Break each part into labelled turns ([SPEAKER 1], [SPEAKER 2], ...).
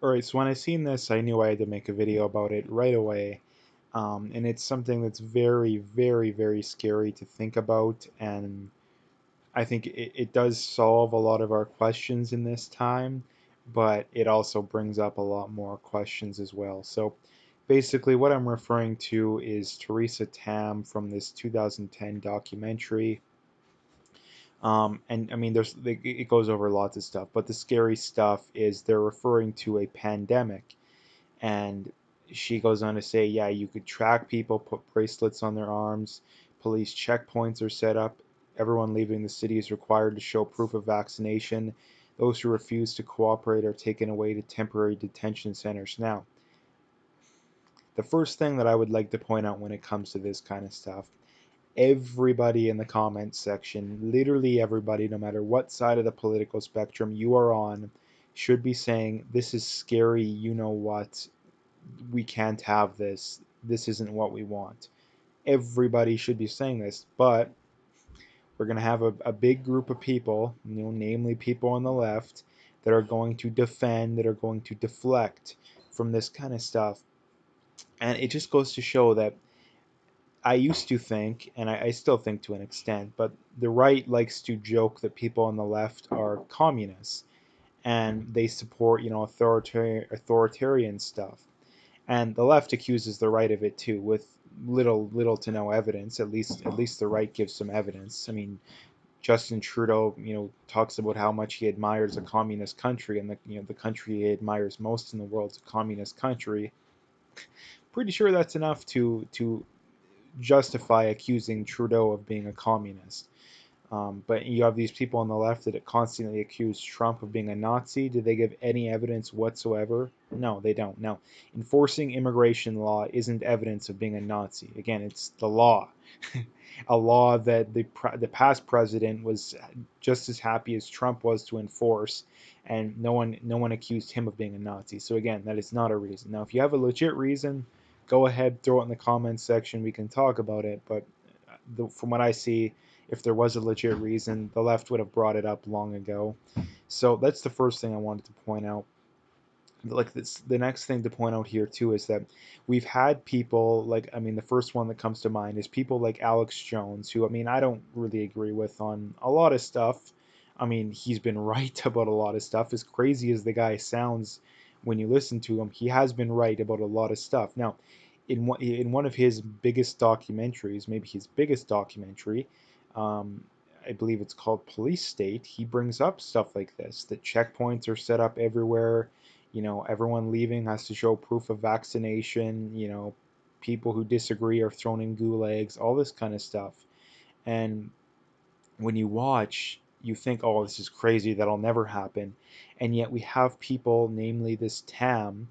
[SPEAKER 1] Alright, so when I seen this, I knew I had to make a video about it right away. And it's something that's very, very, very scary to think about. And I think it does solve a lot of our questions in this time, but it also brings up a lot more questions as well. So basically, what I'm referring to is Theresa Tam from this 2010 documentary. And I mean, it goes over lots of stuff, but the scary stuff is they're referring to a pandemic. And she goes on to say, yeah, you could track people, put bracelets on their arms, police checkpoints are set up, everyone leaving the city is required to show proof of vaccination. Those who refuse to cooperate are taken away to temporary detention centers. Now, the first thing that I would like to point out when it comes to this kind of stuff, everybody in the comments section, literally everybody, no matter what side of the political spectrum you are on, should be saying, this is scary, you know what, we can't have this. This isn't what we want. Everybody should be saying this, but we're going to have a big group of people, namely people on the left, that are going to defend, that are going to deflect from this kind of stuff. And it just goes to show that I used to think, and I still think to an extent, but the right likes to joke that people on the left are communists and they support, authoritarian stuff. And the left accuses the right of it too, with little to no evidence. At least the right gives some evidence. I mean, Justin Trudeau, talks about how much he admires a communist country, and the country he admires most in the world is a communist country. Pretty sure that's enough to justify accusing Trudeau of being a communist. But you have these people on the left that constantly accuse Trump of being a Nazi. Do they give any evidence whatsoever? No, they don't. Now, enforcing immigration law isn't evidence of being a Nazi. Again, it's the law. A law that the past president was just as happy as Trump was to enforce, and no one accused him of being a Nazi. So again, that is not a reason. Now, if you have a legit reason, go ahead, throw it in the comments section. We can talk about it. But from what I see, if there was a legit reason, the left would have brought it up long ago. So that's the first thing I wanted to point out. Like this, the next thing to point out here too is that we've had people like, I mean, the first one that comes to mind is people like Alex Jones, who, I mean, I don't really agree with on a lot of stuff. I mean, he's been right about a lot of stuff. As crazy as the guy sounds when you listen to him, he has been right about a lot of stuff. Now, in one of his biggest documentaries, maybe his biggest documentary, um, I believe it's called Police State, he brings up stuff like this, that checkpoints are set up everywhere. Everyone leaving has to show proof of vaccination. People who disagree are thrown in gulags, all this kind of stuff. And when you watch, you think, oh, this is crazy, that'll never happen. And yet we have people, namely this Tam,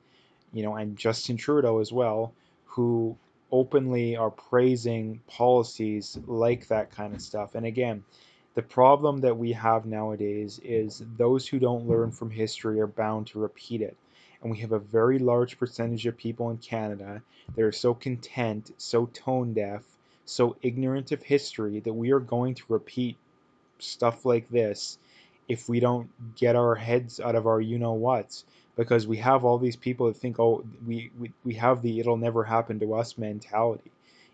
[SPEAKER 1] and Justin Trudeau as well, who openly are praising policies like that kind of stuff. And again, the problem that we have nowadays is those who don't learn from history are bound to repeat it. And we have a very large percentage of people in Canada that are so content, so tone deaf, so ignorant of history that we are going to repeat stuff like this if we don't get our heads out of our you know whats, because we have all these people that think, oh, we have the it'll never happen to us mentality.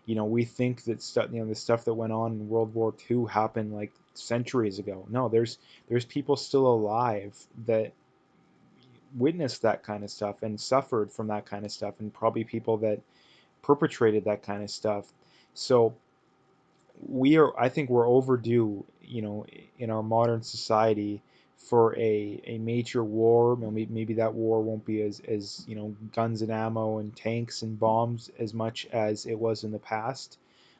[SPEAKER 1] We think that stuff, the stuff that went on in World War II happened like centuries ago. No, there's people still alive that witnessed that kind of stuff and suffered from that kind of stuff, and probably people that perpetrated that kind of stuff. So I think we're overdue, in our modern society, for a major war. Maybe that war won't be as guns and ammo and tanks and bombs as much as it was in the past,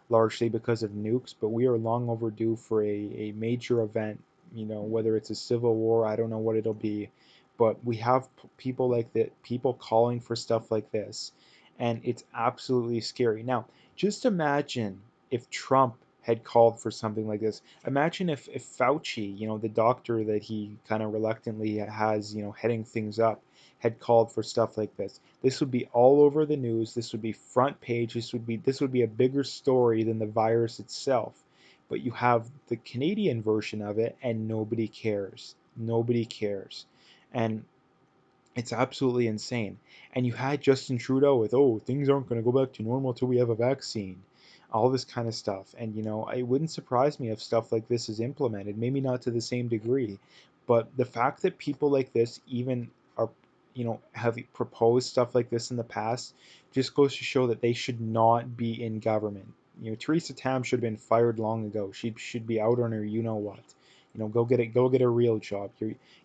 [SPEAKER 1] largely because of nukes, but we are long overdue for a major event. Whether it's a civil war, I don't know what it'll be, but we have people like that, people calling for stuff like this, and it's absolutely scary. Now, just imagine if Trump had called for something like this. Imagine if Fauci, the doctor that he kind of reluctantly has, heading things up, had called for stuff like this. This would be all over the news. This would be front page. This would be a bigger story than the virus itself. But you have the Canadian version of it, and nobody cares. Nobody cares. And It's absolutely insane. And you had Justin Trudeau with, oh, things aren't going to go back to normal till we have a vaccine, all this kind of stuff. And, it wouldn't surprise me if stuff like this is implemented, maybe not to the same degree. But the fact that people like this even are, have proposed stuff like this in the past just goes to show that they should not be in government. Theresa Tam should have been fired long ago. She should be out on her you know what. Go get a real job.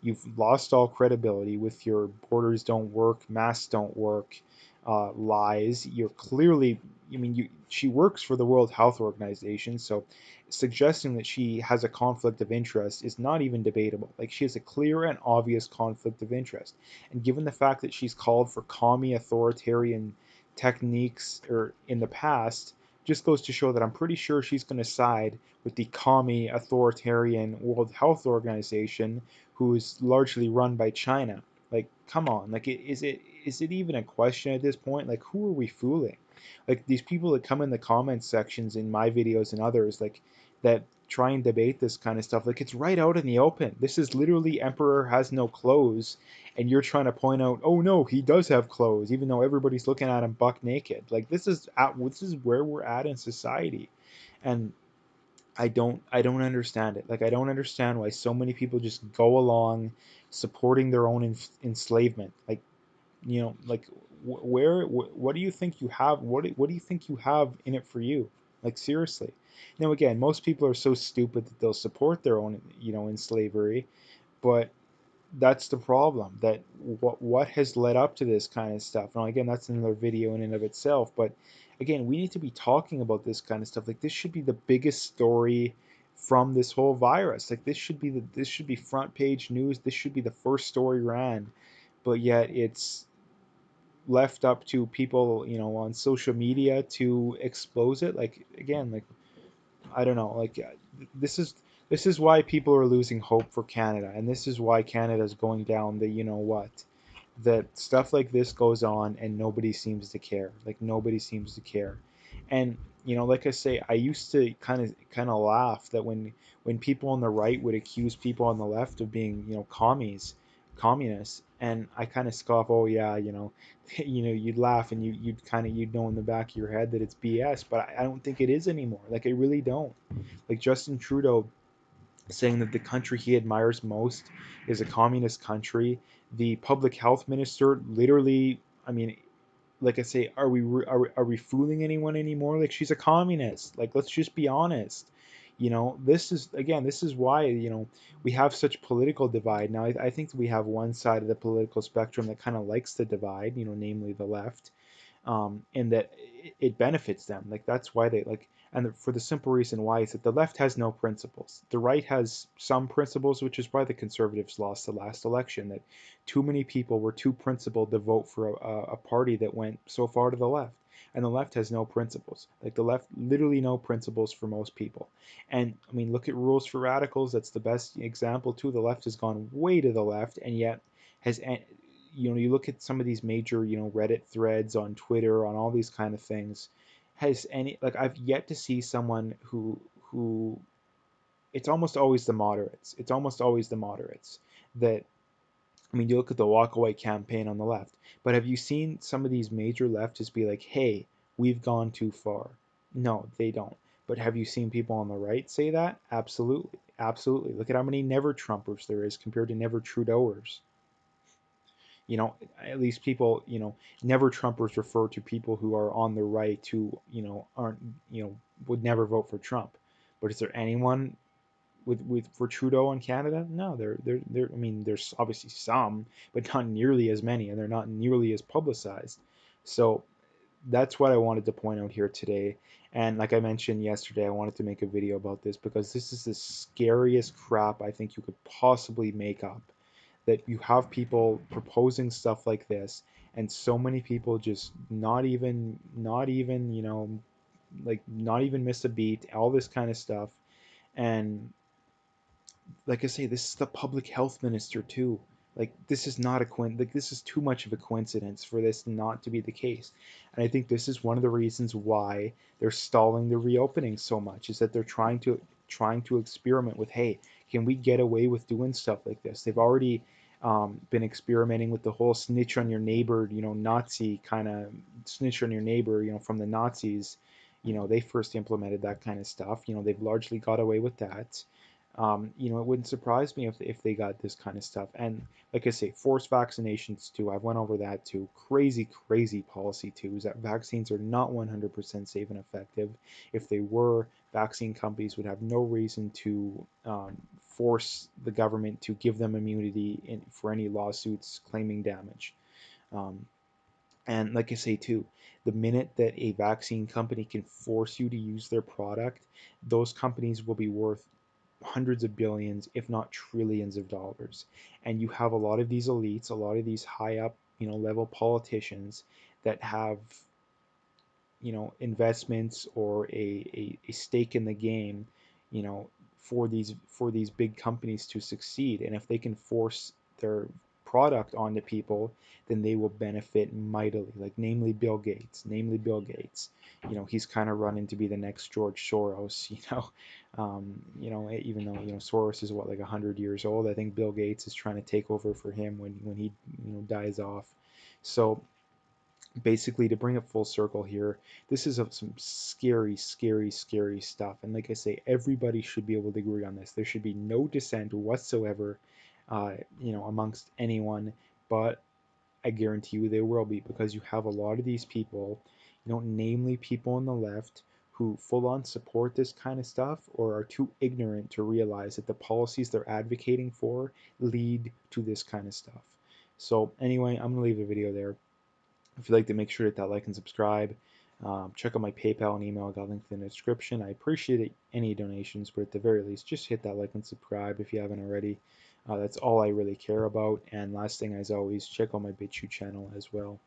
[SPEAKER 1] You've lost all credibility with your borders don't work, masks don't work, lies. You're clearly, she works for the World Health Organization, so suggesting that she has a conflict of interest is not even debatable. Like, she has a clear and obvious conflict of interest. And given the fact that she's called for commie authoritarian techniques or in the past, just goes to show that I'm pretty sure she's going to side with the commie authoritarian World Health Organization, who is largely run by China. Like, come on, like, is it even a question at this point? Like, who are we fooling? Like, these people that come in the comments sections in my videos and others, like, that try and debate this kind of stuff, like, it's right out in the open. This is literally Emperor has no clothes, and you're trying to point out, oh no, he does have clothes, even though everybody's looking at him buck naked. Like, this is where we're at in society. And I don't understand it. Like, I don't understand why so many people just go along supporting their own enslavement. Like, like, what do you think you have? What do you think you have in it for you? Like, seriously. Again, most people are so stupid that they'll support their own, in slavery, but that's the problem. That what has led up to this kind of stuff. Now, again, that's another video in and of itself, but again, we need to be talking about this kind of stuff. Like, this should be the biggest story from this whole virus. Like, this should be front page news. This should be the first story ran, but yet it's left up to people, on social media to expose it. Like, again, like, I don't know. Like, this is this is why people are losing hope for Canada, and this is why Canada is going down the what. That stuff like this goes on, and nobody seems to care. Like, nobody seems to care. And like I say, I used to kind of laugh that when people on the right would accuse people on the left of being communists, and I kind of scoff. Oh yeah, you'd laugh, and you'd know in the back of your head that it's BS, but I don't think it is anymore. Like, I really don't. Like, Justin Trudeau saying that the country he admires most is a communist country. The public health minister literally, I mean, like I say, are we fooling anyone anymore? Like, she's a communist. Like, let's just be honest. This is why we have such political divide now. I think we have one side of the political spectrum that kind of likes the divide, namely the left, and that it benefits them. Like, that's why they like, and for the simple reason why is that the left has no principles. The right has some principles, which is why the conservatives lost the last election. That too many people were too principled to vote for a party that went so far to the left. And the left has no principles. Like, the left, literally no principles for most people. And I mean, look at Rules for Radicals. That's the best example too. The left has gone way to the left, and yet has you look at some of these major Reddit threads on Twitter on all these kind of things. Has any like I've yet to see someone who it's almost always the moderates. It's almost always the moderates that I mean, you look at the Walk Away campaign on the left, but have you seen some of these major leftists be like, "Hey, we've gone too far"? No, they don't. But have you seen people on the right say that? Absolutely, absolutely. Look at how many Never Trumpers there is compared to Never Trudeauers. At least people, never Trumpers refer to people who are on the right who, aren't, would never vote for Trump. But is there anyone with for Trudeau in Canada? No, I mean, there's obviously some, but not nearly as many, and they're not nearly as publicized. So that's what I wanted to point out here today. And like I mentioned yesterday, I wanted to make a video about this because this is the scariest crap I think you could possibly make up. That you have people proposing stuff like this, and so many people just not even like not even miss a beat, all this kind of stuff. And like I say, this is the public health minister too. Like, this is not a like, this is too much of a coincidence for this not to be the case. And I think this is one of the reasons why they're stalling the reopening so much, is that they're trying to experiment with, hey, can we get away with doing stuff like this? They've already been experimenting with the whole snitch on your neighbor, Nazi kind of snitch on your neighbor, from the Nazis. They first implemented that kind of stuff. They've largely got away with that. It wouldn't surprise me if they got this kind of stuff. And like I say, forced vaccinations too. I've went over that too. Crazy, crazy policy too. Is that vaccines are not 100% safe and effective. If they were, vaccine companies would have no reason to force the government to give them immunity for any lawsuits claiming damage. Um, and like I say too, the minute that a vaccine company can force you to use their product, those companies will be worth hundreds of billions, if not trillions of dollars. And you have a lot of these elites, a lot of these high up, level politicians that have, investments or a stake in the game, you know, for these big companies to succeed. And if they can force their product onto people, then they will benefit mightily. Like namely Bill Gates. He's kind of running to be the next George Soros. Even though Soros is what, like 100 years old. I think Bill Gates is trying to take over for him when he dies off. So basically, to bring it full circle here, this is some scary, scary, scary stuff. And like I say, everybody should be able to agree on this. There should be no dissent whatsoever, amongst anyone. But I guarantee you there will be, because you have a lot of these people, namely people on the left, who full on support this kind of stuff or are too ignorant to realize that the policies they're advocating for lead to this kind of stuff. So anyway, I'm gonna leave the video there. If you'd like to, make sure to hit that like and subscribe. Check out my PayPal and email. I got linked in the description. I appreciate any donations, but at the very least, just hit that like and subscribe if you haven't already. That's all I really care about. And last thing, as always, check out my BitChute channel as well.